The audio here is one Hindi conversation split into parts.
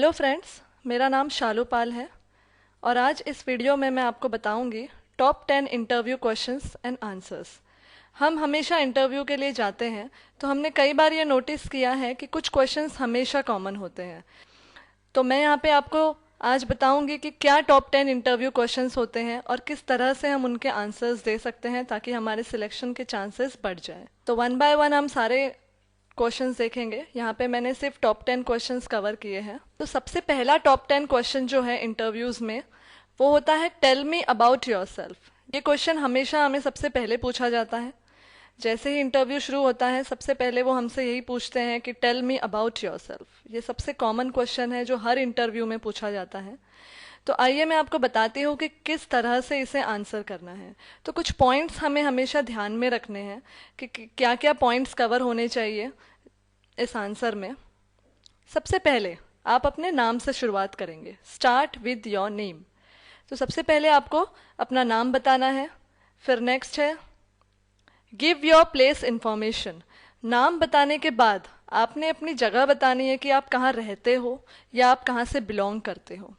हेलो फ्रेंड्स, मेरा नाम शालू पाल है और आज इस वीडियो में मैं आपको बताऊंगी top 10 interview questions and answers. हम हमेशा इंटरव्यू के लिए जाते हैं तो हमने कई बार ये नोटिस किया है कि कुछ क्वेश्चंस हमेशा कॉमन होते हैं। तो मैं यहाँ पे आपको आज बताऊंगी कि क्या टॉप 10 इंटरव्यू क्वेश्चंस होते हैं और किस तरह से हम उनके आंसर्स दे सकते हैं ताकि हमारे सिलेक्शन के चांसेस बढ़ जाएं। तो वन बाय वन हम सारे क्वेश्चंस देखेंगे। यहाँ पे मैंने सिर्फ टॉप 10 क्वेश्चंस कवर किए हैं। तो सबसे पहला टॉप 10 क्वेश्चन जो है इंटरव्यूज में वो होता है टेल मी अबाउट योरसेल्फ। ये क्वेश्चन हमेशा हमें सबसे पहले पूछा जाता है। जैसे ही इंटरव्यू शुरू होता है सबसे पहले वो हमसे यही पूछते हैं कि टेल मी अबाउट योरसेल्फ। ये सबसे कॉमन क्वेश्चन है जो हर इंटरव्यू में पूछा जाता है। तो आइए मैं आपको बताती हूँ कि किस तरह से इसे आंसर करना है। तो कुछ पॉइंट्स हमें हमेशा ध्यान में रखने हैं कि क्या क्या पॉइंट्स कवर होने चाहिए इस आंसर में। सबसे पहले आप अपने नाम से शुरुआत करेंगे। Start with your name. तो सबसे पहले आपको अपना नाम बताना है। फिर नेक्स्ट है गिव योर प्लेस इंफॉर्मेशन। नाम बताने के बाद आपने अपनी जगह बतानी है कि आप कहाँ रहते हो या आप कहाँ से बिलोंग करते हो।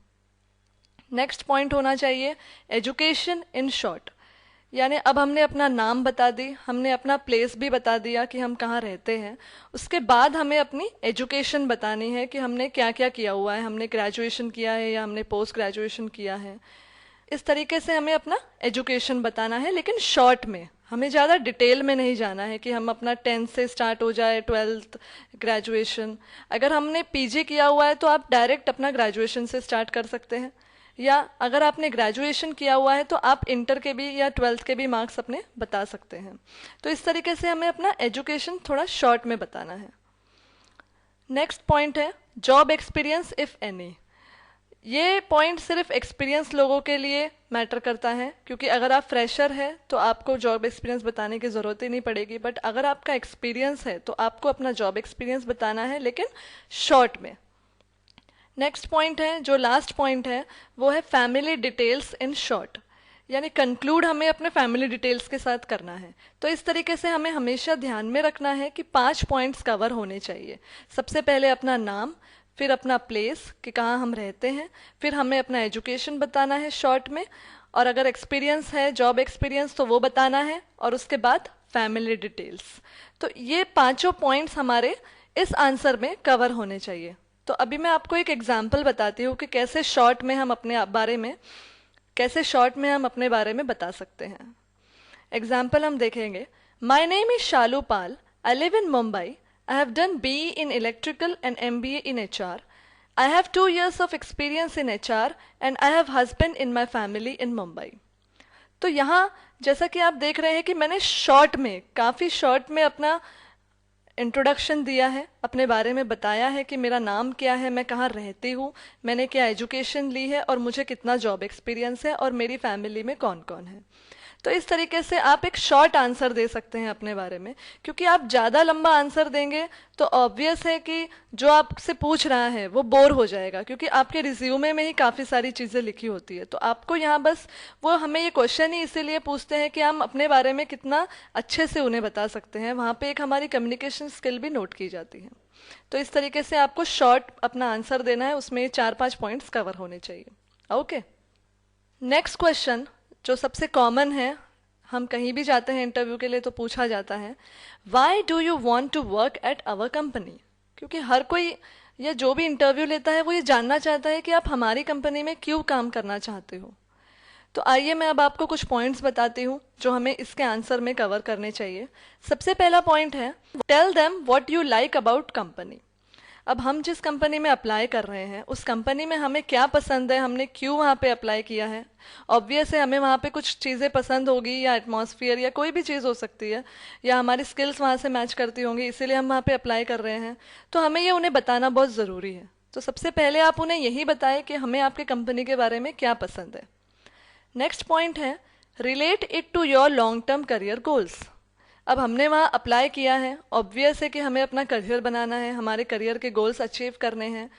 नेक्स्ट पॉइंट होना चाहिए एजुकेशन इन शॉर्ट। यानी अब हमने अपना नाम बता दी, हमने अपना प्लेस भी बता दिया कि हम कहाँ रहते हैं। उसके बाद हमें अपनी एजुकेशन बतानी है कि हमने क्या क्या किया हुआ है, हमने ग्रेजुएशन किया है या हमने पोस्ट ग्रेजुएशन किया है। इस तरीके से हमें अपना एजुकेशन बताना है, लेकिन शॉर्ट में। हमें ज़्यादा डिटेल में नहीं जाना है कि हम अपना 10th से स्टार्ट हो जाए 12th ग्रेजुएशन। अगर हमने पीजी किया हुआ है तो आप डायरेक्ट अपना ग्रेजुएशन से स्टार्ट कर सकते हैं, या अगर आपने ग्रेजुएशन किया हुआ है तो आप इंटर के भी या 12th के भी मार्क्स अपने बता सकते हैं। तो इस तरीके से हमें अपना एजुकेशन थोड़ा शॉर्ट में बताना है। नेक्स्ट पॉइंट है जॉब एक्सपीरियंस इफ एनी। ये पॉइंट सिर्फ एक्सपीरियंस लोगों के लिए मैटर करता है, क्योंकि अगर आप फ्रेशर है तो आपको जॉब एक्सपीरियंस बताने की ज़रूरत ही नहीं पड़ेगी। बट अगर आपका एक्सपीरियंस है तो आपको अपना जॉब एक्सपीरियंस बताना है, लेकिन शॉर्ट में। नेक्स्ट पॉइंट है, जो लास्ट पॉइंट है, वो है फैमिली डिटेल्स इन शॉर्ट। यानी कंक्लूड हमें अपने फैमिली डिटेल्स के साथ करना है। तो इस तरीके से हमें हमेशा ध्यान में रखना है कि 5 पॉइंट्स कवर होने चाहिए। सबसे पहले अपना नाम, फिर अपना प्लेस कि कहाँ हम रहते हैं, फिर हमें अपना एजुकेशन बताना है शॉर्ट में, और अगर एक्सपीरियंस है जॉब एक्सपीरियंस तो वो बताना है, और उसके बाद फैमिली डिटेल्स। तो ये 5 पॉइंट्स हमारे इस आंसर में कवर होने चाहिए। तो अभी मैं आपको एक एग्जाम्पल बताती हूँ कि कैसे शॉर्ट में हम अपने बारे में बता सकते हैं। एग्जाम्पल हम देखेंगे। My name is Shalu Pal, I live in Mumbai, I have done BE in electrical and MBA in HR, I have 2 years of experience in HR and I have husband in my family in Mumbai. तो यहाँ जैसा कि आप देख रहे हैं कि मैंने काफ़ी शॉर्ट में अपना इंट्रोडक्शन दिया है, अपने बारे में बताया है कि मेरा नाम क्या है, मैं कहाँ रहती हूँ, मैंने क्या एजुकेशन ली है और मुझे कितना जॉब एक्सपीरियंस है और मेरी फैमिली में कौन कौन है। तो इस तरीके से आप एक शॉर्ट आंसर दे सकते हैं अपने बारे में, क्योंकि आप ज़्यादा लंबा आंसर देंगे तो ऑब्वियस है कि जो आपसे पूछ रहा है वो बोर हो जाएगा, क्योंकि आपके रिज्यूमे में ही काफ़ी सारी चीज़ें लिखी होती है। तो आपको यहाँ बस वो हमें ये क्वेश्चन ही इसीलिए पूछते हैं कि हम अपने बारे में कितना अच्छे से उन्हें बता सकते हैं। वहाँ पर एक हमारी कम्युनिकेशन स्किल भी नोट की जाती है। तो इस तरीके से आपको शॉर्ट अपना आंसर देना है, उसमें 4-5 पॉइंट्स कवर होने चाहिए। ओके, नेक्स्ट क्वेश्चन जो सबसे कॉमन है, हम कहीं भी जाते हैं इंटरव्यू के लिए तो पूछा जाता है, why do you want to work at our company. क्योंकि हर कोई या जो भी इंटरव्यू लेता है वो ये जानना चाहता है कि आप हमारी कंपनी में क्यों काम करना चाहते हो। तो आइए मैं अब आपको कुछ पॉइंट्स बताती हूँ जो हमें इसके आंसर में कवर करने चाहिए। सबसे पहला पॉइंट है tell them what you like about company. अब हम जिस कंपनी में अप्लाई कर रहे हैं उस कंपनी में हमें क्या पसंद है, हमने क्यों वहाँ पे अप्लाई किया है। ऑब्वियस है हमें वहाँ पे कुछ चीज़ें पसंद होगी, या एटमॉस्फेयर या कोई भी चीज़ हो सकती है, या हमारी स्किल्स वहाँ से मैच करती होंगी, इसीलिए हम वहाँ पे अप्लाई कर रहे हैं। तो हमें ये उन्हें बताना बहुत ज़रूरी है। तो सबसे पहले आप उन्हें यही बताएं कि हमें आपके कंपनी के बारे में क्या पसंद है। नेक्स्ट पॉइंट है relate it to your long term career goals. अब हमने वहाँ अप्लाई किया है, ऑब्वियस है कि हमें अपना करियर बनाना है, हमारे करियर के गोल्स अचीव करने हैं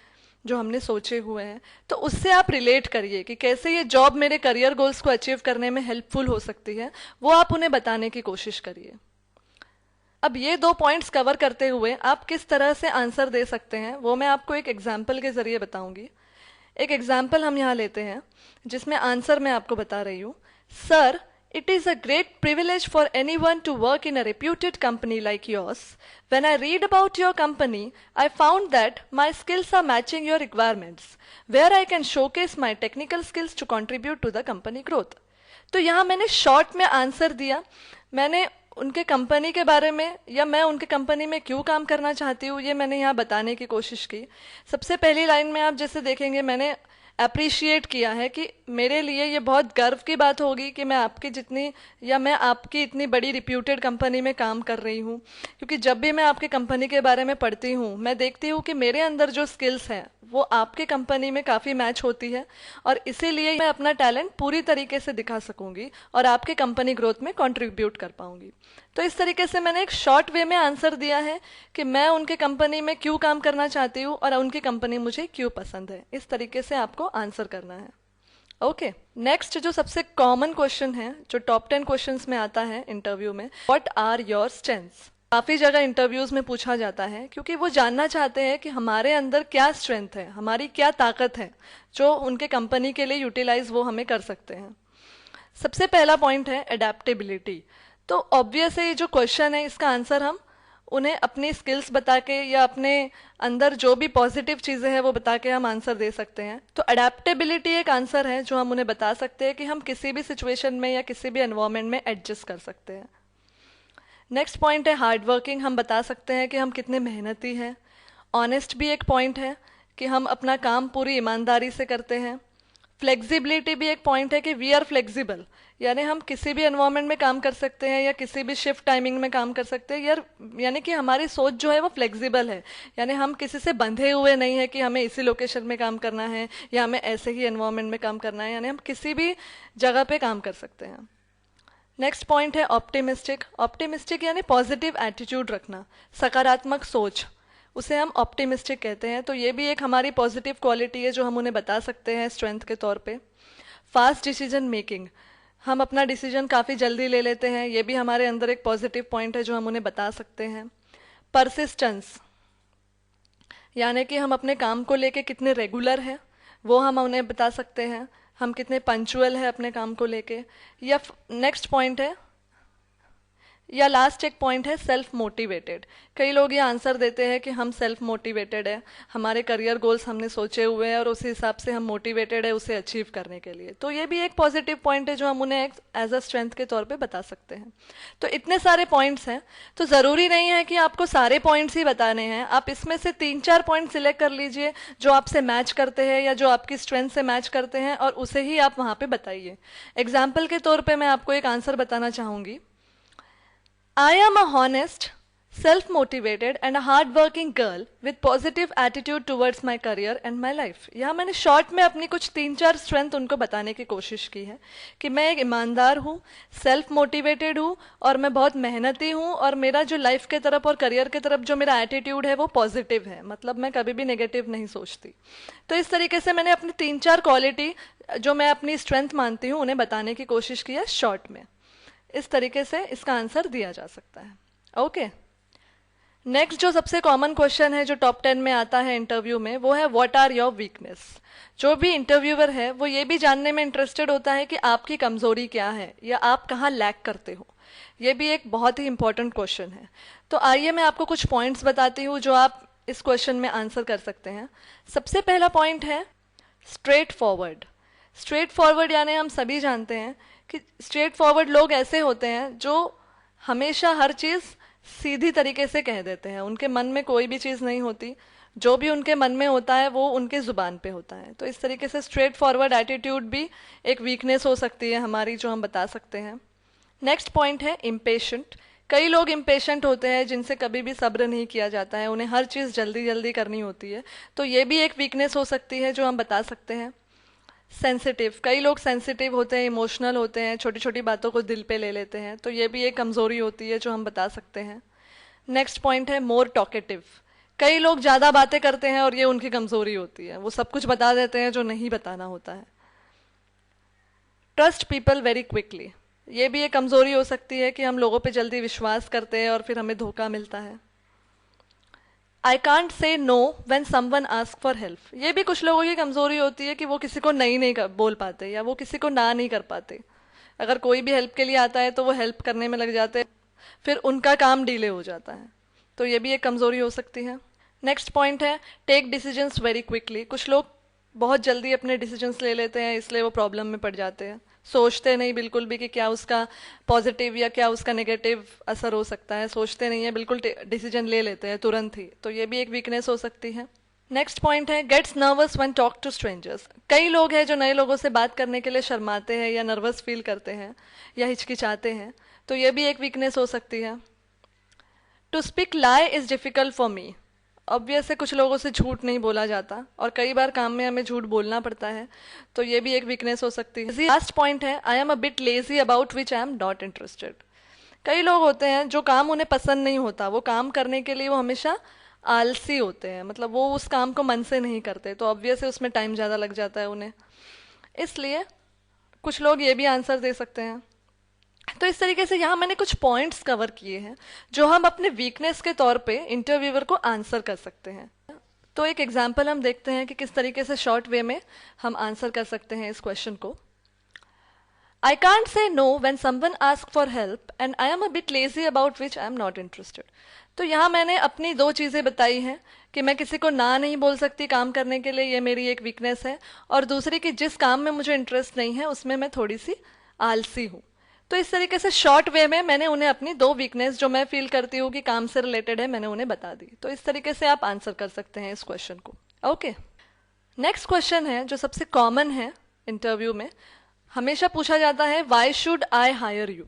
जो हमने सोचे हुए हैं। तो उससे आप रिलेट करिए कि कैसे ये जॉब मेरे करियर गोल्स को अचीव करने में हेल्पफुल हो सकती है, वो आप उन्हें बताने की कोशिश करिए। अब ये 2 पॉइंट्स कवर करते हुए आप किस तरह से आंसर दे सकते हैं वो मैं आपको एक एग्जाम्पल के ज़रिए बताऊंगी। एक एग्जाम्पल हम यहाँ लेते हैं जिसमें आंसर मैं आपको बता रही हूँ। Sir, it is a great privilege for anyone to work in a reputed company like yours. When I read about your company, I found that my skills are matching your requirements, where I can showcase my technical skills to contribute to the company growth. तो यहाँ मैंने शॉर्ट में आंसर दिया। मैंने उनके कंपनी के बारे में या मैं उनके कंपनी में क्यों काम करना चाहती हूँ ये मैंने यहाँ बताने की कोशिश की। सबसे पहली लाइन में आप जैसे देखेंगे मैंने अप्रिशिएट किया है कि मेरे लिए ये बहुत गर्व की बात होगी कि मैं आपकी जितनी या मैं आपकी इतनी बड़ी रिप्यूटेड कंपनी में काम कर रही हूँ, क्योंकि जब भी मैं आपकी कंपनी के बारे में पढ़ती हूँ मैं देखती हूँ कि मेरे अंदर जो स्किल्स हैं वो आपके कंपनी में काफ़ी मैच होती है और इसीलिए मैं अपना टैलेंट पूरी तरीके से दिखा सकूंगी और आपके कंपनी ग्रोथ में कंट्रीब्यूट कर पाऊंगी। तो इस तरीके से मैंने एक शॉर्ट वे में आंसर दिया है कि मैं उनके कंपनी में क्यों काम करना चाहती हूँ और उनकी कंपनी मुझे क्यों पसंद है। इस तरीके से आपको आंसर करना है। ओके, नेक्स्ट जो सबसे कॉमन क्वेश्चन है जो टॉप 10 क्वेश्चंस में आता है इंटरव्यू में, व्हाट आर योर स्ट्रेंथ्स। काफ़ी जगह इंटरव्यूज में पूछा जाता है क्योंकि वो जानना चाहते हैं कि हमारे अंदर क्या स्ट्रेंथ है, हमारी क्या ताकत है जो उनके कंपनी के लिए यूटिलाइज वो हमें कर सकते हैं। सबसे पहला पॉइंट है एडेप्टेबिलिटी। तो ऑब्वियस है ये जो क्वेश्चन है इसका आंसर हम उन्हें अपनी स्किल्स बता के या अपने अंदर जो भी पॉजिटिव चीज़ें हैं वो बता के हम आंसर दे सकते हैं। तो अडेप्टेबिलिटी एक आंसर है जो हम उन्हें बता सकते हैं कि हम किसी भी सिचुएशन में या किसी भी एनवायरनमेंट में एडजस्ट कर सकते हैं। नेक्स्ट पॉइंट है हार्ड वर्किंग। हम बता सकते हैं कि हम कितने मेहनती हैं। ऑनेस्ट भी एक पॉइंट है कि हम अपना काम पूरी ईमानदारी से करते हैं। फ्लेक्सिबिलिटी भी एक पॉइंट है कि वी आर फ्लेक्सिबल, यानी हम किसी भी एनवायरनमेंट में काम कर सकते हैं या किसी भी शिफ्ट टाइमिंग में काम कर सकते हैं यानी कि हमारी सोच जो है वो फ्लेक्सिबल है, यानी हम किसी से बंधे हुए नहीं है कि हमें इसी लोकेशन में काम करना है या हमें ऐसे ही एनवायरनमेंट में काम करना है, यानी हम किसी भी जगह पे काम कर सकते हैं। नेक्स्ट पॉइंट है ऑप्टिमिस्टिक। ऑप्टिमिस्टिक यानी पॉजिटिव एटीट्यूड रखना, सकारात्मक सोच, उसे हम ऑप्टिमिस्टिक कहते हैं। तो ये भी एक हमारी पॉजिटिव क्वालिटी है जो हम उन्हें बता सकते हैं स्ट्रेंथ के तौर पे। फास्ट डिसीजन मेकिंग, हम अपना डिसीजन काफ़ी जल्दी ले लेते हैं, ये भी हमारे अंदर एक पॉजिटिव पॉइंट है जो हम उन्हें बता सकते हैं। परसिस्टेंस, यानी कि हम अपने काम को लेके कितने रेगुलर हैं वो हम उन्हें बता सकते हैं, हम कितने पंचुअल है अपने काम को लेके। या नेक्स्ट पॉइंट है या लास्ट एक पॉइंट है सेल्फ मोटिवेटेड। कई लोग ये आंसर देते हैं कि हम सेल्फ मोटिवेटेड है, हमारे करियर गोल्स हमने सोचे हुए हैं और उस हिसाब से हम मोटिवेटेड है उसे अचीव करने के लिए। तो ये भी एक पॉजिटिव पॉइंट है जो हम उन्हें एज अ स्ट्रेंथ के तौर पे बता सकते हैं। तो इतने सारे पॉइंट्स हैं, तो ज़रूरी नहीं है कि आपको सारे पॉइंट्स ही बताने हैं। आप इसमें से 3-4 पॉइंट सिलेक्ट कर लीजिए जो आपसे मैच करते हैं या जो आपकी स्ट्रेंथ से मैच करते हैं और उसे ही आप वहाँ पर बताइए। एग्जाम्पल के तौर पर मैं आपको एक आंसर बताना चाहूँगी। I am a honest, self-motivated and a hard-working girl with positive attitude towards my career and my life। यहाँ मैंने शॉर्ट में अपनी कुछ 3-4 स्ट्रेंथ उनको बताने की कोशिश की है कि मैं एक ईमानदार हूँ, सेल्फ मोटिवेटेड हूँ और मैं बहुत मेहनती हूँ और मेरा जो लाइफ के तरफ और करियर के तरफ जो मेरा एटीट्यूड है वो पॉजिटिव है, मतलब मैं कभी भी नेगेटिव नहीं सोचती। तो इस तरीके से मैंने अपनी 3-4 क्वालिटी जो मैं अपनी स्ट्रेंथ मानती हूँ उन्हें बताने की कोशिश की है शॉर्ट में। इस तरीके से इसका आंसर दिया जा सकता है। ओके, नेक्स्ट जो सबसे कॉमन क्वेश्चन है जो टॉप 10 में आता है इंटरव्यू में वो है व्हाट आर योर वीकनेस। जो भी इंटरव्यूअर है वो ये भी जानने में इंटरेस्टेड होता है कि आपकी कमजोरी क्या है या आप कहाँ लैक करते हो। ये भी एक बहुत ही इंपॉर्टेंट क्वेश्चन है। तो आइए मैं आपको कुछ पॉइंट्स बताती हूँ जो आप इस क्वेश्चन में आंसर कर सकते हैं। सबसे पहला पॉइंट है स्ट्रेट फॉरवर्ड। स्ट्रेट फॉरवर्ड यानी हम सभी जानते हैं कि स्ट्रेट फॉरवर्ड लोग ऐसे होते हैं जो हमेशा हर चीज़ सीधी तरीके से कह देते हैं, उनके मन में कोई भी चीज़ नहीं होती, जो भी उनके मन में होता है वो उनके ज़ुबान पे होता है। तो इस तरीके से स्ट्रेट फॉरवर्ड एटीट्यूड भी एक वीकनेस हो सकती है हमारी जो हम बता सकते हैं। नेक्स्ट पॉइंट है इम्पेशेंट। कई लोग इम्पेशेंट होते हैं जिनसे कभी भी सब्र नहीं किया जाता है, उन्हें हर चीज़ जल्दी जल्दी करनी होती है, तो ये भी एक वीकनेस हो सकती है जो हम बता सकते हैं। सेंसिटिव, कई लोग सेंसिटिव होते हैं, इमोशनल होते हैं, छोटी छोटी बातों को दिल पे ले लेते हैं, तो ये भी एक कमज़ोरी होती है जो हम बता सकते हैं। नेक्स्ट पॉइंट है मोर टॉकेटिव। कई लोग ज़्यादा बातें करते हैं और ये उनकी कमज़ोरी होती है, वो सब कुछ बता देते हैं जो नहीं बताना होता है। Trust people very quickly. ये भी एक कमज़ोरी हो सकती है कि हम लोगों पे जल्दी विश्वास करते हैं और फिर हमें धोखा मिलता है। I can't say know when someone ask for help, ये भी कुछ लोगों की कमज़ोरी होती है कि वो किसी को नहीं बोल पाते या वो किसी को ना नहीं कर पाते। अगर कोई भी हेल्प के लिए आता है तो वो हेल्प करने में लग जाते हैं, फिर उनका काम डिले हो जाता है। तो ये भी एक कमज़ोरी हो सकती है। नेक्स्ट पॉइंट है टेक डिसीजंस वेरी क्विकली। कुछ लोग बहुत जल्दी अपने डिसीजंस ले लेते हैं, इसलिए वो प्रॉब्लम में पड़ जाते हैं। सोचते नहीं बिल्कुल भी कि क्या उसका पॉजिटिव या क्या उसका नेगेटिव असर हो सकता है, सोचते नहीं है, बिल्कुल डिसीजन ले लेते हैं तुरंत ही। तो ये भी एक वीकनेस हो सकती है। नेक्स्ट पॉइंट है gets nervous when talk to strangers. कई लोग हैं जो नए लोगों से बात करने के लिए शर्माते हैं या नर्वस फील करते हैं या हिचकिचाते हैं, तो ये भी एक वीकनेस हो सकती है। To speak lie is difficult for me. Obvious है, कुछ लोगों से झूठ नहीं बोला जाता और कई बार काम में हमें झूठ बोलना पड़ता है, तो ये भी एक वीकनेस हो सकती है। लास्ट पॉइंट है I am a bit lazy about which I am not interested. कई लोग होते हैं जो काम उन्हें पसंद नहीं होता, वो काम करने के लिए वो हमेशा आलसी होते हैं, मतलब वो उस काम को मन से नहीं करते, तो ऑब्वियस है उसमें टाइम ज़्यादा लग जाता है उन्हें। इसलिए कुछ लोग ये भी आंसर दे सकते हैं। तो इस तरीके से यहाँ मैंने कुछ पॉइंट्स कवर किए हैं जो हम अपने वीकनेस के तौर पे इंटरव्यूअर को आंसर कर सकते हैं। तो एक एग्जांपल हम देखते हैं कि किस तरीके से शॉर्ट वे में हम आंसर कर सकते हैं इस क्वेश्चन को। I can't say know when someone ask for help and I am a bit lazy about which I am not interested. तो यहाँ मैंने अपनी दो चीज़ें बताई हैं कि मैं किसी को ना नहीं बोल सकती काम करने के लिए, ये मेरी एक वीकनेस है, और दूसरी कि जिस काम में मुझे इंटरेस्ट नहीं है उसमें मैं थोड़ी सी आलसी हूँ। तो इस तरीके से शॉर्ट वे में मैंने उन्हें अपनी दो वीकनेस जो मैं फील करती हूँ कि काम से रिलेटेड है, मैंने उन्हें बता दी। तो इस तरीके से आप आंसर कर सकते हैं इस क्वेश्चन को। ओके, नेक्स्ट क्वेश्चन है जो सबसे कॉमन है इंटरव्यू में, हमेशा पूछा जाता है why should I hire you.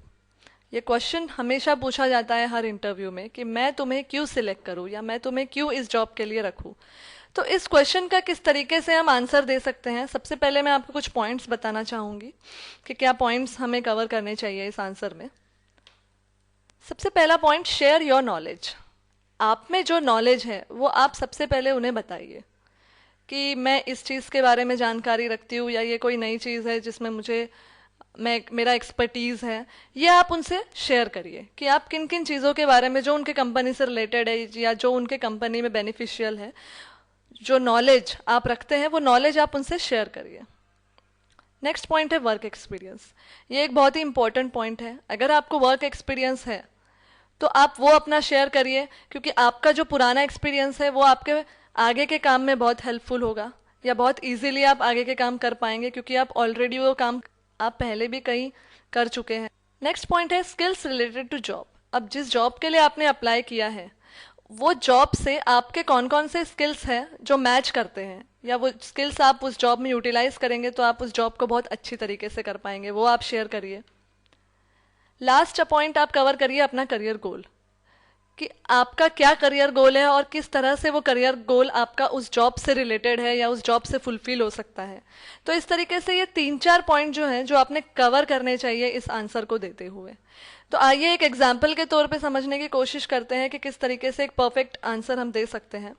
ये क्वेश्चन हमेशा पूछा जाता है हर इंटरव्यू में कि मैं तुम्हें क्यों सिलेक्ट करूँ या मैं तुम्हें क्यों इस जॉब के लिए रखूँ। तो इस क्वेश्चन का किस तरीके से हम आंसर दे सकते हैं, सबसे पहले मैं आपको कुछ पॉइंट्स बताना चाहूँगी कि क्या पॉइंट्स हमें कवर करने चाहिए इस आंसर में। सबसे पहला पॉइंट, शेयर योर नॉलेज। आप में जो नॉलेज है वो आप सबसे पहले उन्हें बताइए कि मैं इस चीज़ के बारे में जानकारी रखती हूँ या ये कोई नई चीज़ है जिसमें मेरा एक्सपर्टीज़ है। ये आप उनसे शेयर करिए कि आप किन किन चीज़ों के बारे में जो उनके कंपनी से रिलेटेड है या जो उनके कंपनी में बेनिफिशियल है, जो नॉलेज आप रखते हैं वो नॉलेज आप उनसे शेयर करिए। नेक्स्ट पॉइंट है वर्क एक्सपीरियंस। ये एक बहुत ही इंपॉर्टेंट पॉइंट है। अगर आपको वर्क एक्सपीरियंस है तो आप वो अपना शेयर करिए, क्योंकि आपका जो पुराना एक्सपीरियंस है वो आपके आगे के काम में बहुत हेल्पफुल होगा या बहुत इजीली आप आगे के काम कर पाएंगे, क्योंकि आप ऑलरेडी वो काम आप पहले भी कहीं कर चुके हैं। नेक्स्ट पॉइंट है स्किल्स रिलेटेड टू जॉब। अब जिस जॉब के लिए आपने अप्लाई किया है वो जॉब से आपके कौन कौन से स्किल्स हैं जो मैच करते हैं, या वो स्किल्स आप उस जॉब में यूटिलाइज करेंगे तो आप उस जॉब को बहुत अच्छी तरीके से कर पाएंगे, वो आप शेयर करिए। लास्ट पॉइंट आप कवर करिए अपना करियर गोल, कि आपका क्या करियर गोल है और किस तरह से वो करियर गोल आपका उस जॉब से रिलेटेड है या उस जॉब से फुलफिल हो सकता है। तो इस तरीके से ये 3-4 पॉइंट जो हैं जो आपने कवर करने चाहिए इस आंसर को देते हुए। तो आइए एक एग्जाम्पल के तौर पे समझने की कोशिश करते हैं कि किस तरीके से एक परफेक्ट आंसर हम दे सकते हैं।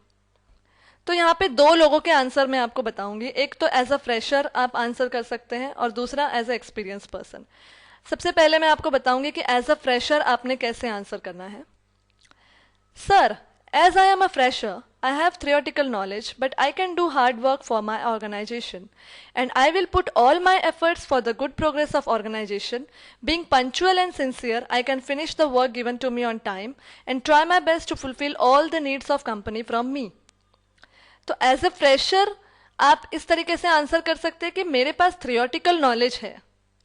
तो यहाँ पे दो लोगों के आंसर मैं आपको बताऊंगी। एक तो एज अ फ्रेशर आप आंसर कर सकते हैं और दूसरा एज अ एक्सपीरियंस पर्सन। सबसे पहले मैं आपको बताऊंगी कि एज अ फ्रेशर आपने कैसे आंसर करना है। Sir, as I am a fresher, I have theoretical knowledge, but I can do hard work for my organization, and I will put all my efforts for the good progress of organization. Being punctual and sincere, I can finish the work given to me on time and try my best to fulfill all the needs of company from me. तो एज ए फ्रेशर आप इस तरीके से आंसर कर सकते हैं कि मेरे पास थियोरटिकल नॉलेज है,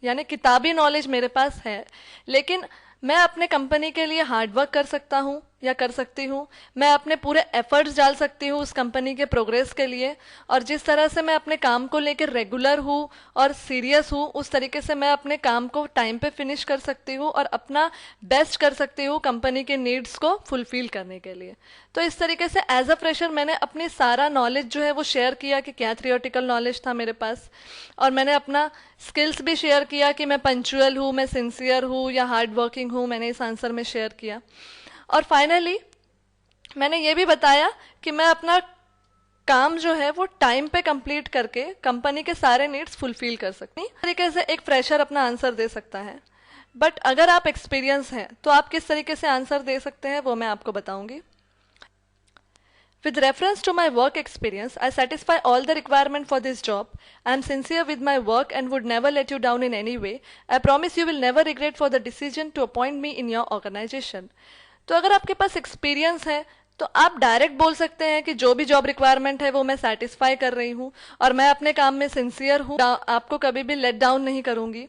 यानी किताबी नॉलेज मेरे पास है, लेकिन मैं अपने कंपनी के लिए हार्ड वर्क कर सकता हूँ या कर सकती हूँ, मैं अपने पूरे एफर्ट्स डाल सकती हूँ उस कंपनी के प्रोग्रेस के लिए, और जिस तरह से मैं अपने काम को लेकर रेगुलर हूँ और सीरियस हूँ उस तरीके से मैं अपने काम को टाइम पे फिनिश कर सकती हूँ और अपना बेस्ट कर सकती हूँ कंपनी के नीड्स को फुलफिल करने के लिए। तो इस तरीके से एज अ फ्रेशर मैंने अपनी सारा नॉलेज जो है वो शेयर किया कि क्या थियोरटिकल नॉलेज था मेरे पास, और मैंने अपना स्किल्स भी शेयर किया कि मैं पंचुअल हूँ, मैं सिंसियर हूँ या हार्ड वर्किंग हूँ, मैंने इस आंसर में शेयर किया। और फाइनली मैंने ये भी बताया कि मैं अपना काम जो है वो टाइम पे कंप्लीट करके कंपनी के सारे नीड्स फुलफिल कर सकती हूँ। इस तरीके से एक फ्रेशर अपना आंसर दे सकता है। बट अगर आप एक्सपीरियंस हैं तो आप किस तरीके से आंसर दे सकते हैं वो मैं आपको बताऊंगी. With reference to my work experience, I satisfy all the requirement for this job. I am sincere with my work and would never let you down in any way. I promise you will never regret for the decision to appoint me in your organization. तो अगर आपके पास एक्सपीरियंस है तो आप डायरेक्ट बोल सकते हैं कि जो भी जॉब रिक्वायरमेंट है वो मैं सेटिस्फाई कर रही हूँ और मैं अपने काम में सिंसियर हूँ, आपको कभी भी लेट डाउन नहीं करूँगी.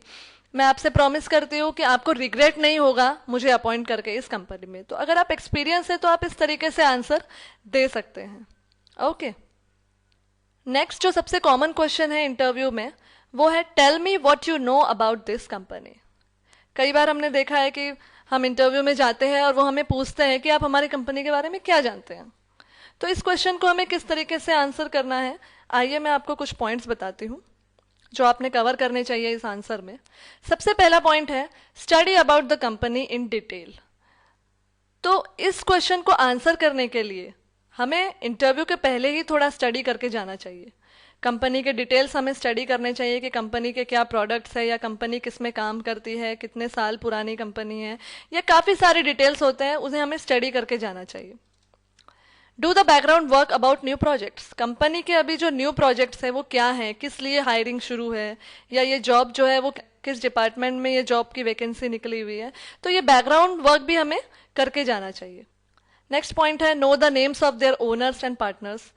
मैं आपसे प्रॉमिस करती हूँ कि आपको रिग्रेट नहीं होगा मुझे अपॉइंट करके इस कंपनी में. तो अगर आप एक्सपीरियंस है तो आप इस तरीके से आंसर दे सकते हैं. ओके. नेक्स्ट जो सबसे कॉमन क्वेश्चन है इंटरव्यू में वो है tell me what you know about this company. कई बार हमने देखा है कि हम इंटरव्यू में जाते हैं और वो हमें पूछते हैं कि आप हमारी कंपनी के बारे में क्या जानते हैं. तो इस क्वेश्चन को हमें किस तरीके से आंसर करना है, आइए मैं आपको कुछ पॉइंट्स बताती हूँ जो आपने कवर करने चाहिए इस आंसर में. सबसे पहला पॉइंट है study about the company in detail. तो इस क्वेश्चन को आंसर करने के लिए हमें इंटरव्यू के पहले ही थोड़ा स्टडी करके जाना चाहिए. कंपनी के डिटेल्स हमें स्टडी करने चाहिए कि कंपनी के क्या प्रोडक्ट्स है या कंपनी किस में काम करती है, कितने साल पुरानी कंपनी है, या काफ़ी सारे डिटेल्स होते हैं, उन्हें हमें स्टडी करके जाना चाहिए. Do the background work about new projects. Company के अभी जो न्यू प्रोजेक्ट्स है वो क्या है, किस लिए हायरिंग शुरू है, या ये जॉब जो है वो किस डिपार्टमेंट में ये जॉब की वैकेंसी निकली हुई है. तो ये बैकग्राउंड वर्क भी हमें करके जाना चाहिए. नेक्स्ट पॉइंट है know the names of their owners and partners.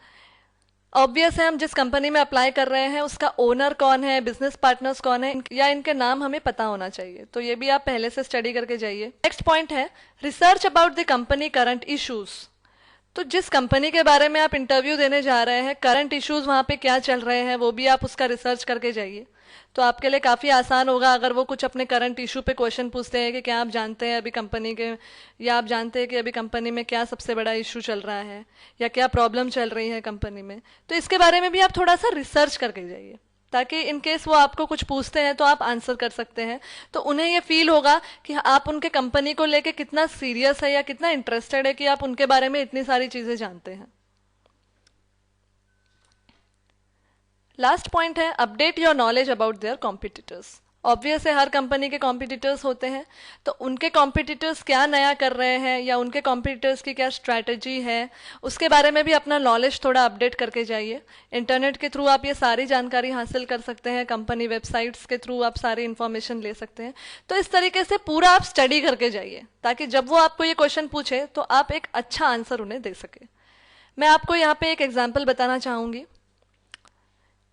Obvious है हम जिस कंपनी में अप्लाई कर रहे हैं उसका ओनर कौन है, बिजनेस पार्टनर्स कौन है, या इनके नाम हमें पता होना चाहिए. तो ये भी आप पहले से स्टडी करके जाइए. नेक्स्ट पॉइंट है research about the company current issues. तो जिस कंपनी के बारे में आप इंटरव्यू देने जा रहे हैं, करंट इश्यूज वहाँ पे क्या चल रहे हैं वो भी आप उसका रिसर्च करके जाइए. तो आपके लिए काफ़ी आसान होगा अगर वो कुछ अपने करंट इशू पे क्वेश्चन पूछते हैं कि क्या आप जानते हैं अभी कंपनी के, या आप जानते हैं कि अभी कंपनी में क्या सबसे बड़ा इशू चल रहा है या क्या प्रॉब्लम चल रही है कंपनी में. तो इसके बारे में भी आप थोड़ा सा रिसर्च करके जाइए ताकि इन केस वो आपको कुछ पूछते हैं तो आप आंसर कर सकते हैं. तो उन्हें ये फील होगा कि आप उनके कंपनी को लेके कितना सीरियस है या कितना इंटरेस्टेड है कि आप उनके बारे में इतनी सारी चीज़ें जानते हैं. लास्ट पॉइंट है update your knowledge about their competitors. Obvious है हर कंपनी के कॉम्पिटिटर्स होते हैं, तो उनके कॉम्पिटिटर्स क्या नया कर रहे हैं या उनके कॉम्पिटिटर्स की क्या स्ट्रैटेजी है उसके बारे में भी अपना नॉलेज थोड़ा अपडेट करके जाइए. इंटरनेट के थ्रू आप ये सारी जानकारी हासिल कर सकते हैं, कंपनी वेबसाइट्स के थ्रू आप सारी इन्फॉर्मेशन ले सकते हैं. तो इस तरीके से पूरा आप स्टडी करके जाइए ताकि जब वो आपको ये क्वेश्चन पूछे तो आप एक अच्छा आंसर उन्हें दे सके. मैं आपको यहाँ पे एक एग्जाम्पल बताना चाहूँगी.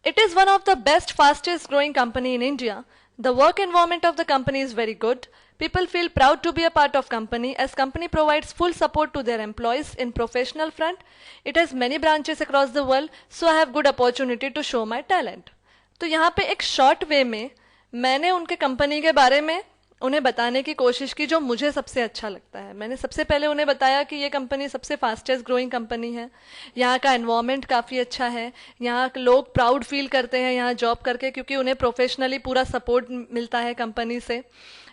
It is one of the best, fastest growing company in India. The work environment of the company is very good. People feel proud to be a part of company as company provides full support to their employees in professional front. It has many branches across the world, so I have good opportunity to show my talent. तो यहाँ पे एक शॉर्ट वे में मैंने उनके कंपनी के बारे में उन्हें बताने की कोशिश की जो मुझे सबसे अच्छा लगता है. मैंने सबसे पहले उन्हें बताया कि ये कंपनी सबसे फास्टेस्ट ग्रोइंग कंपनी है, यहाँ का एनवायरनमेंट काफ़ी अच्छा है, यहाँ लोग प्राउड फील करते हैं यहाँ जॉब करके क्योंकि उन्हें प्रोफेशनली पूरा सपोर्ट मिलता है कंपनी से,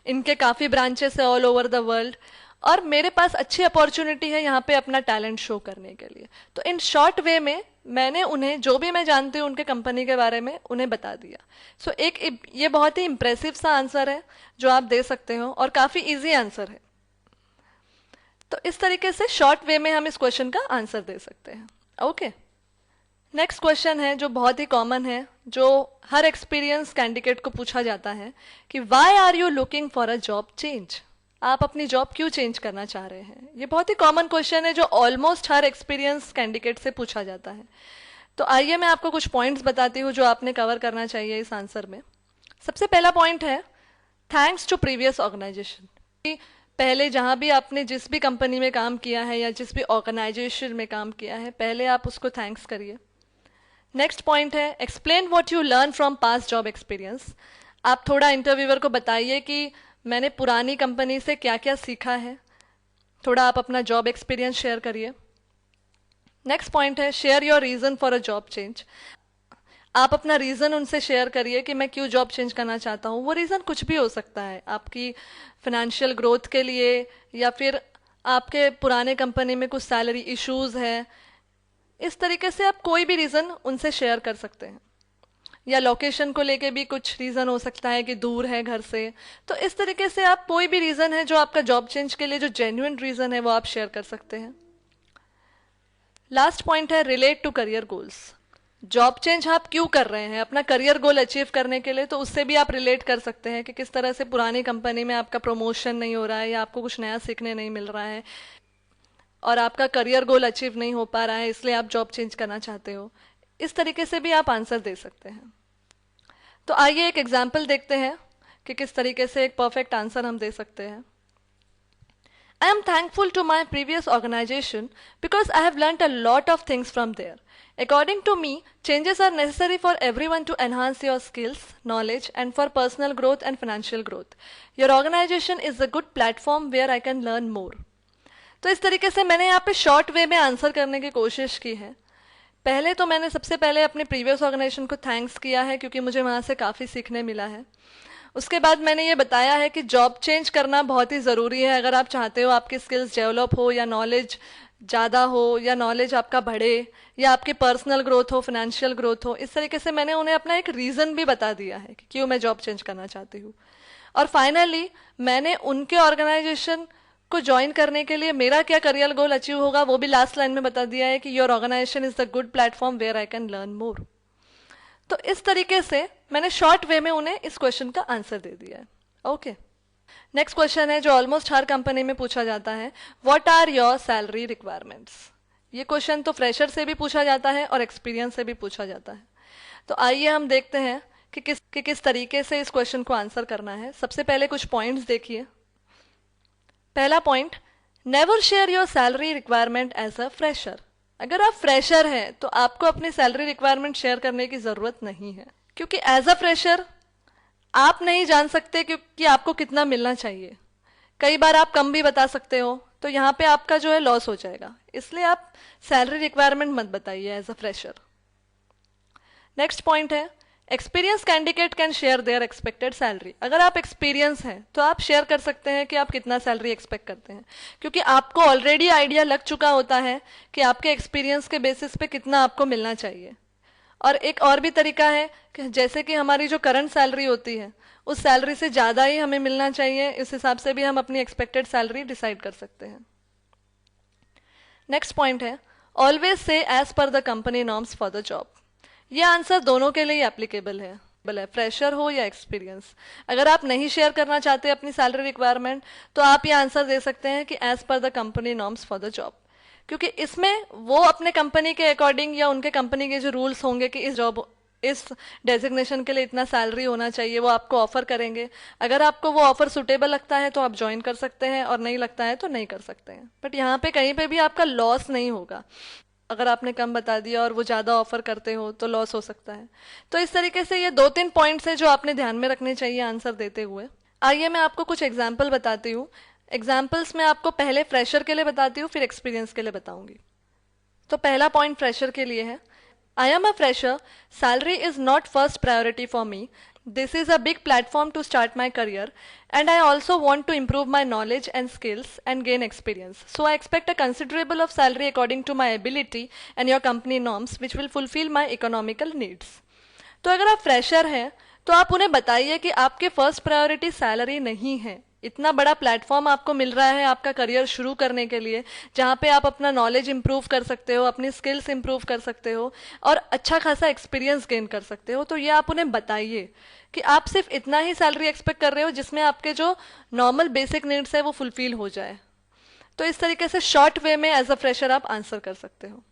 इनके काफ़ी ब्रांचेस है ऑल ओवर द वर्ल्ड, और मेरे पास अच्छी अपॉर्चुनिटी है यहाँ पे अपना टैलेंट शो करने के लिए. तो इन शॉर्ट वे में मैंने उन्हें जो भी मैं जानती हूँ उनके कंपनी के बारे में उन्हें बता दिया. सो ये बहुत ही इम्प्रेसिव सा आंसर है जो आप दे सकते हो और काफ़ी इजी आंसर है. तो इस तरीके से शॉर्ट वे में हम इस क्वेश्चन का आंसर दे सकते हैं. ओके. नेक्स्ट क्वेश्चन है जो बहुत ही कॉमन है, जो हर एक्सपीरियंस कैंडिडेट को पूछा जाता है कि why are you looking for a job change. आप अपनी जॉब क्यों चेंज करना चाह रहे हैं. ये बहुत ही कॉमन क्वेश्चन है जो ऑलमोस्ट हर एक्सपीरियंस कैंडिडेट से पूछा जाता है. तो आइए मैं आपको कुछ पॉइंट्स बताती हूँ जो आपने कवर करना चाहिए इस आंसर में. सबसे पहला पॉइंट है थैंक्स टू प्रीवियस ऑर्गेनाइजेशन. पहले जहाँ भी आपने जिस भी कंपनी में काम किया है या जिस भी ऑर्गेनाइजेशन में काम किया है पहले आप उसको थैंक्स करिए. नेक्स्ट पॉइंट है explain what you learn from past job experience. आप थोड़ा इंटरव्यूअर को बताइए कि मैंने पुरानी कंपनी से क्या क्या सीखा है, थोड़ा आप अपना जॉब एक्सपीरियंस शेयर करिए. नेक्स्ट पॉइंट है share your reason for a job change. आप अपना रीज़न उनसे शेयर करिए कि मैं क्यों जॉब चेंज करना चाहता हूँ. वो रीज़न कुछ भी हो सकता है, आपकी फाइनेंशियल ग्रोथ के लिए या फिर आपके पुराने कंपनी में कुछ सैलरी इश्यूज़ है. इस तरीके से आप कोई भी रीज़न उनसे शेयर कर सकते हैं. या लोकेशन को लेके भी कुछ रीज़न हो सकता है कि दूर है घर से। तो इस तरीके से आप कोई भी रीज़न है जो आपका जॉब चेंज के लिए जो जेन्युइन रीज़न है वो आप शेयर कर सकते हैं। लास्ट पॉइंट है relate to career goals. Job change आप क्यों कर रहे हैं? अपना करियर गोल अचीव करने के लिए, तो उससे भी आप रिलेट कर सकते हैं कि किस तरह से पुरानी कंपनी में आपका प्रमोशन नहीं हो रहा है या आपको कुछ नया सीखने नहीं मिल रहा है और आपका करियर गोल अचीव नहीं हो पा रहा है, इसलिए आप जॉब चेंज करना चाहते हो। इस तरीके से भी आप आंसर दे सकते हैं। तो आइए एक एग्जाम्पल देखते हैं कि किस तरीके से एक परफेक्ट आंसर हम दे सकते हैं। I am thankful to my previous organization because I have learnt a lot of things from there. According to me, changes are necessary for everyone to enhance your skills, knowledge, and for personal growth and financial growth. Your organization is a good platform where I can learn more. तो इस तरीके से मैंने यहाँ पे शॉर्ट वे में आंसर करने की कोशिश की है। पहले तो मैंने सबसे पहले अपने प्रीवियस ऑर्गेनाइजेशन को थैंक्स किया है क्योंकि मुझे वहाँ से काफ़ी सीखने मिला है। उसके बाद मैंने ये बताया है कि जॉब चेंज करना बहुत ही ज़रूरी है अगर आप चाहते हो आपकी स्किल्स डेवलप हो या नॉलेज ज़्यादा हो या नॉलेज आपका बढ़े या आपकी पर्सनल ग्रोथ हो, फाइनेंशियल ग्रोथ हो। इस तरीके से मैंने उन्हें अपना एक रीज़न भी बता दिया है कि क्यों मैं जॉब चेंज करना चाहती हूँ। और फाइनली मैंने उनके ऑर्गेनाइजेशन को ज्वाइन करने के लिए मेरा क्या करियर गोल अचीव होगा वो भी लास्ट लाइन में बता दिया है कि your organisation is the good platform where I can learn more. तो इस तरीके से मैंने शॉर्ट वे में उन्हें इस क्वेश्चन का आंसर दे दिया है। ओके, नेक्स्ट क्वेश्चन है जो ऑलमोस्ट हर कंपनी में पूछा जाता है, what are your salary requirements. ये क्वेश्चन तो फ्रेशर से भी पूछा जाता है और एक्सपीरियंस से भी पूछा जाता है। तो आइए हम देखते हैं कि किस तरीके से इस क्वेश्चन को आंसर करना है। सबसे पहले कुछ पॉइंट्स देखिए। पहला point, never share your salary requirement as a fresher. अगर आप फ्रेशर हैं तो आपको अपनी सैलरी रिक्वायरमेंट शेयर करने की ज़रूरत नहीं है, क्योंकि एज अ फ्रेशर आप नहीं जान सकते कि आपको कितना मिलना चाहिए। कई बार आप कम भी बता सकते हो, तो यहाँ पे आपका जो है लॉस हो जाएगा। इसलिए आप सैलरी रिक्वायरमेंट मत बताइए as a fresher. Next point है, experience candidate can share their expected salary. अगर आप एक्सपीरियंस हैं तो आप शेयर कर सकते हैं कि आप कितना सैलरी एक्सपेक्ट करते हैं, क्योंकि आपको ऑलरेडी आइडिया लग चुका होता है कि आपके एक्सपीरियंस के बेसिस पे कितना आपको मिलना चाहिए। और एक और भी तरीका है कि जैसे कि हमारी जो करंट सैलरी होती है उस सैलरी से ज़्यादा ही हमें मिलना चाहिए, इस हिसाब से भी हम अपनी एक्सपेक्टेड सैलरी डिसाइड कर सकते हैं। नेक्स्ट पॉइंट है, always say as per the company norms for the job. ये आंसर दोनों के लिए एप्लीकेबल है, फ्रेशर हो या एक्सपीरियंस। अगर आप नहीं शेयर करना चाहते अपनी सैलरी रिक्वायरमेंट तो आप ये आंसर दे सकते हैं कि as per the company norms for the job, क्योंकि इसमें वो अपने कंपनी के अकॉर्डिंग या उनके कंपनी के जो रूल्स होंगे कि इस डेजिग्नेशन के लिए इतना सैलरी होना चाहिए वो आपको ऑफर करेंगे। अगर आपको वो ऑफर सुटेबल लगता है तो आप ज्वाइन कर सकते हैं और नहीं लगता है तो नहीं कर सकते हैं। बट यहाँ पे कहीं पे भी आपका लॉस नहीं होगा। अगर आपने कम बता दिया और वो ज़्यादा ऑफर करते हो तो लॉस हो सकता है। तो इस तरीके से ये 2-3 पॉइंट्स हैं जो आपने ध्यान में रखने चाहिए आंसर देते हुए। आइए मैं आपको कुछ एग्जाम्पल बताती हूँ। एग्जाम्पल्स मैं आपको पहले फ्रेशर के लिए बताती हूँ, फिर एक्सपीरियंस के लिए बताऊंगी। तो पहला पॉइंट फ्रेशर के लिए है, I am a fresher, salary is not first priority for me, this is a big platform to start my career and I also want to improve my knowledge and skills and gain experience. So I expect a considerable of salary according to my ability and your company norms which will fulfill my economical needs. तो अगर आप फ्रेशर हैं तो आप उन्हें बताइए कि आपके फर्स्ट प्रायोरिटी सैलरी नहीं है। इतना बड़ा प्लेटफॉर्म आपको मिल रहा है आपका करियर शुरू करने के लिए, जहाँ पे आप अपना नॉलेज इंप्रूव कर सकते हो, अपनी स्किल्स इंप्रूव कर सकते हो और अच्छा खासा एक्सपीरियंस गेन कर सकते हो। तो ये आप उन्हें बताइए कि आप सिर्फ इतना ही सैलरी एक्सपेक्ट कर रहे हो जिसमें आपके जो नॉर्मल बेसिक नीड्स है वो फुलफिल हो जाए। तो इस तरीके से शॉर्ट वे में एज अ फ्रेशर आप आंसर कर सकते हो।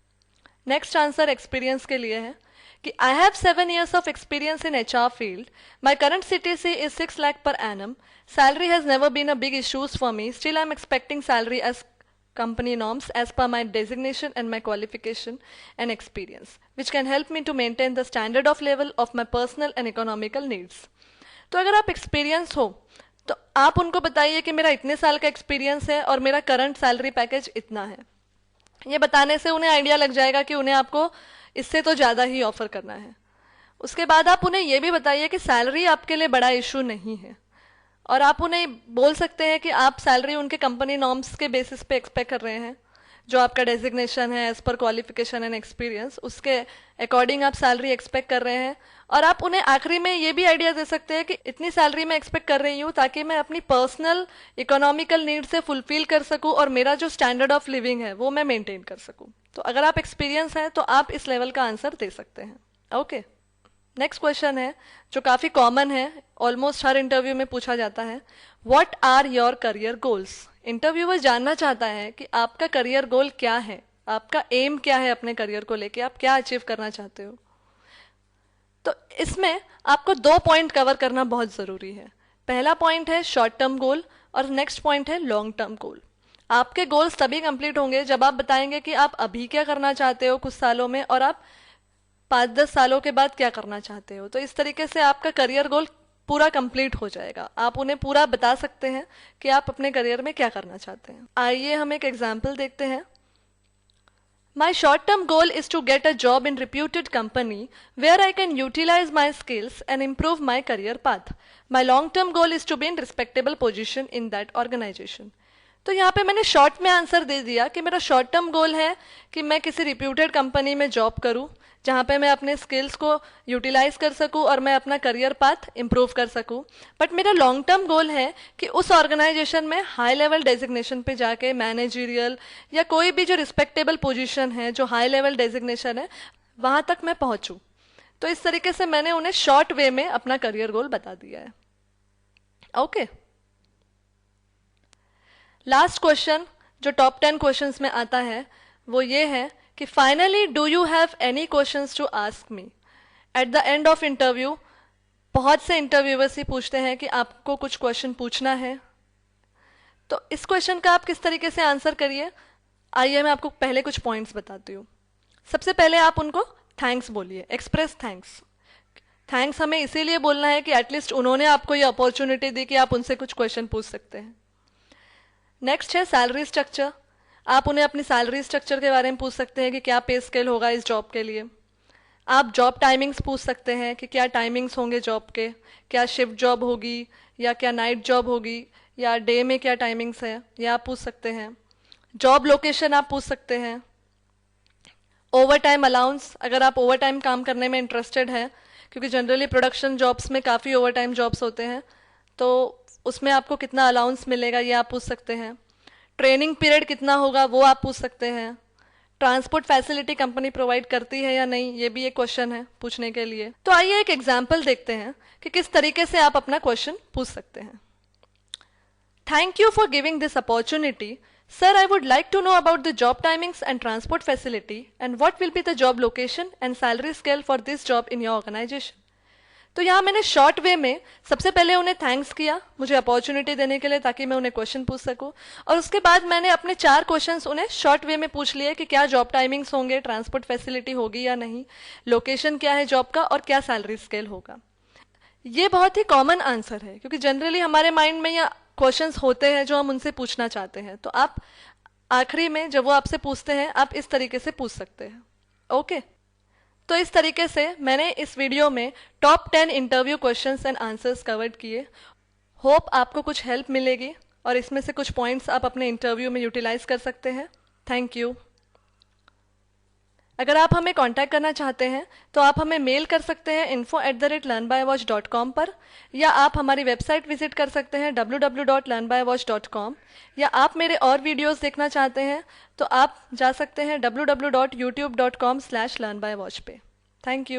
नेक्स्ट आंसर एक्सपीरियंस के लिए है कि I have 7 years of experience in HR field. My current CTC is 6 lakh per annum. Salary has never been a big issue for me. Still, I'm expecting salary as company norms as per my designation and my qualification and experience, which can help me to maintain the standard of level of my personal and economical needs. तो अगर आप एक्सपीरियंस हो तो आप उनको बताइए कि मेरा इतने साल का एक्सपीरियंस है और मेरा करंट सैलरी पैकेज इतना है। ये बताने से उन्हें आइडिया लग जाएगा कि उन्हें आपको इससे तो ज़्यादा ही ऑफर करना है। उसके बाद आप उन्हें यह भी बताइए कि सैलरी आपके लिए बड़ा इशू नहीं है और आप उन्हें बोल सकते हैं कि आप सैलरी उनके कंपनी नॉर्म्स के बेसिस पे एक्सपेक्ट कर रहे हैं, जो आपका डेजिग्नेशन है as per qualification and experience, उसके अकॉर्डिंग आप सैलरी एक्सपेक्ट कर रहे हैं। और आप उन्हें आखिरी में ये भी आइडिया दे सकते हैं कि इतनी सैलरी मैं एक्सपेक्ट कर रही हूँ ताकि मैं अपनी पर्सनल इकोनॉमिकल नीड से फुलफिल कर सकूँ और मेरा जो स्टैंडर्ड ऑफ लिविंग है वो मैं मेंटेन कर सकूँ। तो अगर आप एक्सपीरियंस हैं तो आप इस लेवल का आंसर दे सकते हैं। ओके, नेक्स्ट क्वेश्चन है जो काफ़ी कॉमन है, ऑलमोस्ट हर इंटरव्यू में पूछा जाता है। What are your career goals? Interviewer जानना चाहता है कि आपका करियर गोल क्या है, आपका एम क्या है अपने करियर को लेके, आप क्या अचीव करना चाहते हो। तो इसमें आपको 2 पॉइंट कवर करना बहुत ज़रूरी है। पहला पॉइंट है शॉर्ट टर्म गोल और नेक्स्ट पॉइंट है लॉन्ग टर्म गोल। आपके गोल्स तभी कंप्लीट होंगे जब आप बताएंगे कि आप अभी क्या करना चाहते हो कुछ सालों में, और आप 5-10 सालों के बाद क्या करना चाहते हो। तो इस तरीके से आपका करियर गोल पूरा कंप्लीट हो जाएगा। आप उन्हें पूरा बता सकते हैं कि आप अपने करियर में क्या करना चाहते हैं। आइए हम एक एग्जाम्पल देखते हैं। My short-term goal is to get a job in reputed company where I can utilize my skills and improve my career path. My long-term goal is to be in respectable position in that organization. तो यहाँ पे मैंने शॉर्ट में आंसर दे दिया कि मेरा शॉर्ट टर्म गोल है कि मैं किसी रिप्यूटेड कंपनी में जॉब करूँ जहाँ पे मैं अपने स्किल्स को यूटिलाइज कर सकूँ और मैं अपना करियर पाथ इम्प्रूव कर सकूँ। बट मेरा लॉन्ग टर्म गोल है कि उस ऑर्गेनाइजेशन में हाई लेवल डेजिग्नेशन पे जाके मैनेजरियल या कोई भी जो रिस्पेक्टेबल पोजीशन है, जो हाई लेवल डेजिग्नेशन है, वहाँ तक मैं पहुँचूँ। तो इस तरीके से मैंने उन्हें शॉर्ट वे में अपना करियर गोल बता दिया है। ओके, लास्ट क्वेश्चन जो टॉप 10 क्वेश्चंस में आता है वो ये है कि finally do you have any questions to ask me. At the end of interview बहुत से इंटरव्यूअर्स ही पूछते हैं कि आपको कुछ क्वेश्चन पूछना है। तो इस क्वेश्चन का आप किस तरीके से आंसर करिए। आइए मैं आपको पहले कुछ पॉइंट्स बताती हूँ। सबसे पहले आप उनको थैंक्स बोलिए, एक्सप्रेस थैंक्स। थैंक्स हमें इसीलिए बोलना है कि एटलीस्ट उन्होंने आपको ये अपॉर्चुनिटी दी कि आप उनसे कुछ क्वेश्चन पूछ सकते हैं। नेक्स्ट है सैलरी स्ट्रक्चर। आप उन्हें अपनी सैलरी स्ट्रक्चर के बारे में पूछ सकते हैं कि क्या पे स्केल होगा इस जॉब के लिए। आप जॉब टाइमिंग्स पूछ सकते हैं कि क्या टाइमिंग्स होंगे जॉब के, क्या शिफ्ट जॉब होगी या क्या नाइट जॉब होगी या डे में क्या टाइमिंग्स है, यह आप पूछ सकते हैं। जॉब लोकेशन आप पूछ सकते हैं। ओवर टाइम अलाउंस, अगर आप ओवर टाइम काम करने में इंटरेस्टेड हैं, क्योंकि जनरली प्रोडक्शन जॉब्स में काफ़ी ओवर टाइम जॉब्स होते हैं, तो उसमें आपको कितना अलाउंस मिलेगा ये आप पूछ सकते हैं। ट्रेनिंग पीरियड कितना होगा वो आप पूछ सकते हैं। ट्रांसपोर्ट फैसिलिटी कंपनी प्रोवाइड करती है या नहीं, ये भी एक क्वेश्चन है पूछने के लिए। तो आइए एक एग्जाम्पल देखते हैं कि किस तरीके से आप अपना क्वेश्चन पूछ सकते हैं। Thank you for giving this opportunity sir, I would like to know about the job timings and transport facility and what will be the job location and salary scale for this job in your organisation. तो यहाँ मैंने शॉर्ट वे में सबसे पहले उन्हें थैंक्स किया मुझे अपॉर्चुनिटी देने के लिए ताकि मैं उन्हें क्वेश्चन पूछ सकूं, और उसके बाद मैंने अपने 4 क्वेश्चंस उन्हें शॉर्ट वे में पूछ लिए कि क्या जॉब टाइमिंग्स होंगे, ट्रांसपोर्ट फैसिलिटी होगी या नहीं, लोकेशन क्या है जॉब का और क्या सैलरी स्केल होगा। ये बहुत ही कॉमन आंसर है क्योंकि जनरली हमारे माइंड में या क्वेश्चंस होते हैं जो हम उनसे पूछना चाहते हैं। तो आप आखिरी में जब वो आपसे पूछते हैं आप इस तरीके से पूछ सकते हैं। ओके, तो इस तरीके से मैंने इस वीडियो में top 10 interview questions and answers covered किए। होप आपको कुछ हेल्प मिलेगी और इसमें से कुछ पॉइंट्स आप अपने इंटरव्यू में यूटिलाइज कर सकते हैं। Thank you. अगर आप हमें कांटेक्ट करना चाहते हैं तो आप हमें मेल कर सकते हैं info@learnbywatch.com पर, या आप हमारी वेबसाइट विजिट कर सकते हैं www.learnbywatch.com, या आप मेरे और वीडियोस देखना चाहते हैं तो आप जा सकते हैं www.youtube.com/learnbywatch पे। Thank you.